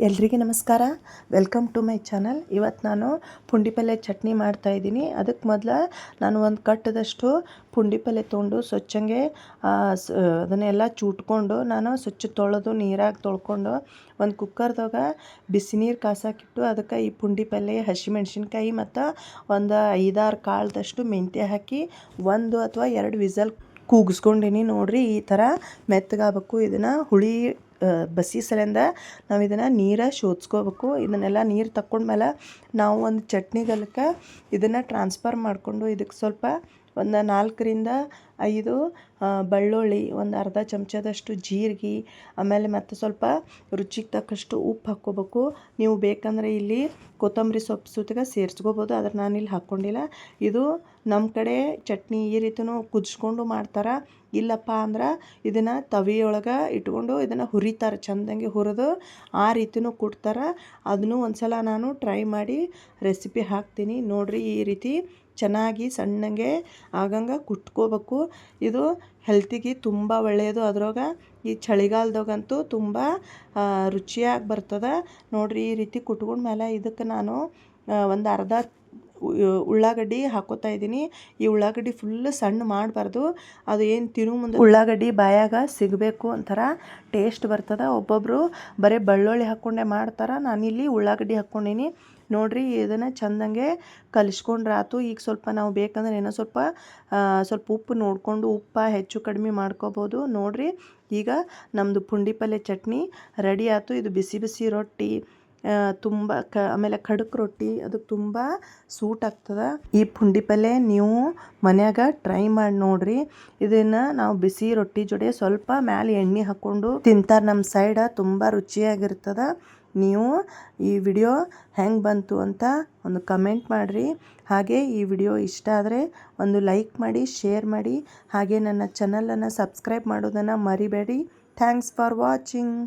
ಎಲ್ರಿಗೂ ನಮಸ್ಕಾರ. Welcome to my channel. ಇವತ್ತು ನಾನು ಪುಂಡಿ ಪಲ್ಯ ಚಟ್ನಿ ಮಾಡ್ತಾಯಿದ್ದೀನಿ. ಅದಕ್ಕೆ ಮೊದಲು ನಾನು ಒಂದು ಕಟ್ಟದಷ್ಟು ಪುಂಡಿ ಪಲ್ಯ ತೊಗೊಂಡು ಸ್ವಚ್ಛಂಗೆ ಅದನ್ನೆಲ್ಲ ಚೂಟ್ಕೊಂಡು ನಾನು ಸ್ವಚ್ಛ ತೊಳೆದು ನೀರಾಗಿ ತೊಳ್ಕೊಂಡು ಒಂದು ಕುಕ್ಕರ್ದಾಗ ಬಿಸಿ ನೀರು ಕಾಸಾಕಿಟ್ಟು ಅದಕ್ಕೆ ಈ ಪುಂಡಿ ಪಲ್ಯ ಹಸಿಮೆಣ್ಸಿನ್ಕಾಯಿ ಮತ್ತು ಒಂದು 5-6 ಕಾಳದಷ್ಟು ಮೆಂತ್ಯ ಹಾಕಿ 1 ಅಥವಾ 2 ವಿಸಲ್ ಕೂಗಿಸ್ಕೊಂಡೀನಿ. ನೋಡಿರಿ, ಈ ಥರ ಮೆತ್ತಗಾಗಬೇಕು. ಇದನ್ನು ಹುಳಿ ಬಸಿ ಸಲಿಂದ ನಾವು ಇದನ್ನು ನೀರು ಶೋಧಿಸ್ಕೋಬೇಕು. ಇದನ್ನೆಲ್ಲ ನೀರು ತಕ್ಕೊಂಡ್ಮೇಲೆ ನಾವು ಒಂದು ಚಟ್ನಿಗಲಕ್ಕೆ ಇದನ್ನು ಟ್ರಾನ್ಸ್ಫರ್ ಮಾಡಿಕೊಂಡು ಇದಕ್ಕೆ ಸ್ವಲ್ಪ ಒಂದು 4ರಿಂದ 5 ಬೆಳ್ಳುಳ್ಳಿ, ಒಂದು ಅರ್ಧ ಚಮಚದಷ್ಟು ಜೀರಿಗೆ, ಆಮೇಲೆ ಮತ್ತು ಸ್ವಲ್ಪ ರುಚಿಗೆ ತಕ್ಕಷ್ಟು ಉಪ್ಪು ಹಾಕ್ಕೋಬೇಕು. ನೀವು ಬೇಕಂದರೆ ಇಲ್ಲಿ ಕೊತ್ತಂಬರಿ ಸೊಪ್ಪು ಸುತ್ತಿಗೆ ಸೇರಿಸ್ಕೋಬೋದು, ಆದರೆ ನಾನಿಲ್ಲಿ ಹಾಕ್ಕೊಂಡಿಲ್ಲ. ಇದು ನಮ್ಮ ಕಡೆ ಚಟ್ನಿ ಈ ರೀತಿಯೂ ಕುದಿಸ್ಕೊಂಡು ಮಾಡ್ತಾರೆ. ಇಲ್ಲಪ್ಪ ಅಂದ್ರೆ ಇದನ್ನು ತವಿಯೊಳಗೆ ಇಟ್ಕೊಂಡು ಇದನ್ನು ಹುರಿತಾರೆ, ಚೆಂದಂಗೆ ಹುರಿದು ಆ ರೀತಿಯೂ ಕೊಡ್ತಾರೆ. ಅದನ್ನು ಒಂದು ಸಲ ನಾನು ಟ್ರೈ ಮಾಡಿ ರೆಸಿಪಿ ಹಾಕ್ತೀನಿ. ನೋಡಿರಿ, ಈ ರೀತಿ ಚೆನ್ನಾಗಿ ಸಣ್ಣಗೆ ಆಗಂಗೆ ಕುಟ್ಕೋಬೇಕು. ಇದು ಹೆಲ್ತಿಗೆ ತುಂಬ ಒಳ್ಳೆಯದು. ಅದ್ರಾಗ ಈ ಚಳಿಗಾಲದಾಗಂತೂ ತುಂಬ ರುಚಿಯಾಗಿ ಬರ್ತದೆ. ನೋಡಿರಿ, ಈ ರೀತಿ ಕುಟ್ಕೊಂಡ್ಮೇಲೆ ಇದಕ್ಕೆ ನಾನು ಒಂದು ಅರ್ಧ ಉಳ್ಳಾಗಡ್ಡಿ ಹಾಕೋತಾ ಇದ್ದೀನಿ. ಈ ಉಳ್ಳಾಗಡ್ಡಿ ಫುಲ್ ಸಣ್ಣ ಮಾಡಬಾರ್ದು, ಅದು ಏನು ತಿನ್ನು ಮುಂದೆ ಉಳ್ಳಾಗಡ್ಡಿ ಬಾಯಾಗ ಸಿಗಬೇಕು, ಒಂಥರ ಟೇಸ್ಟ್ ಬರ್ತದೆ. ಒಬ್ಬೊಬ್ಬರು ಬರೀ ಬೆಳ್ಳುಳ್ಳಿ ಹಾಕ್ಕೊಂಡೆ ಮಾಡ್ತಾರೆ, ನಾನಿಲ್ಲಿ ಉಳ್ಳಾಗಡ್ಡಿ ಹಾಕ್ಕೊಂಡೀನಿ. ನೋಡಿರಿ, ಇದನ್ನು ಚೆಂದಂಗೆ ಕಲಿಸ್ಕೊಂಡ್ರೆ ಆಯ್ತು. ಈಗ ಸ್ವಲ್ಪ ನಾವು ಬೇಕಂದ್ರೆ ಏನೋ ಸ್ವಲ್ಪ ಉಪ್ಪು ನೋಡಿಕೊಂಡು ಉಪ್ಪು ಹೆಚ್ಚು ಕಡಿಮೆ ಮಾಡ್ಕೋಬೋದು. ನೋಡಿರಿ, ಈಗ ನಮ್ಮದು ಪುಂಡಿ ಪಲ್ಯ ಚಟ್ನಿ ರೆಡಿ ಆಯ್ತು. ಇದು ಬಿಸಿ ಬಿಸಿ ರೊಟ್ಟಿ ತುಂಬ ಆಮೇಲೆ ಖಡಕ್ ರೊಟ್ಟಿ ಅದಕ್ಕೆ ತುಂಬ ಸೂಟ್ ಆಗ್ತದೆ. ಈ ಪುಂಡಿ ಪಲ್ಯ ನೀವು ಮನ್ಯಾಗ ಟ್ರೈ ಮಾಡಿ ನೋಡಿರಿ. ಇದನ್ನು ನಾವು ಬಿಸಿ ರೊಟ್ಟಿ ಜೋಡಿ ಸ್ವಲ್ಪ ಮ್ಯಾಲೆ ಎಣ್ಣೆ ಹಾಕ್ಕೊಂಡು ತಿಂತಾರೆ ನಮ್ಮ ಸೈಡ. ತುಂಬ ರುಚಿಯಾಗಿರ್ತದೆ. ನೀವು ಈ ವಿಡಿಯೋ ಹೆಂಗೆ ಬಂತು ಅಂತ ಒಂದು ಕಮೆಂಟ್ ಮಾಡಿರಿ. ಹಾಗೆ ಈ ವಿಡಿಯೋ ಇಷ್ಟ ಆದರೆ ಒಂದು ಲೈಕ್ ಮಾಡಿ, ಶೇರ್ ಮಾಡಿ. ಹಾಗೆ ನನ್ನ ಚಾನಲನ್ನು ಸಬ್ಸ್ಕ್ರೈಬ್ ಮಾಡೋದನ್ನು ಮರಿಬೇಡಿ. Thanks for watching.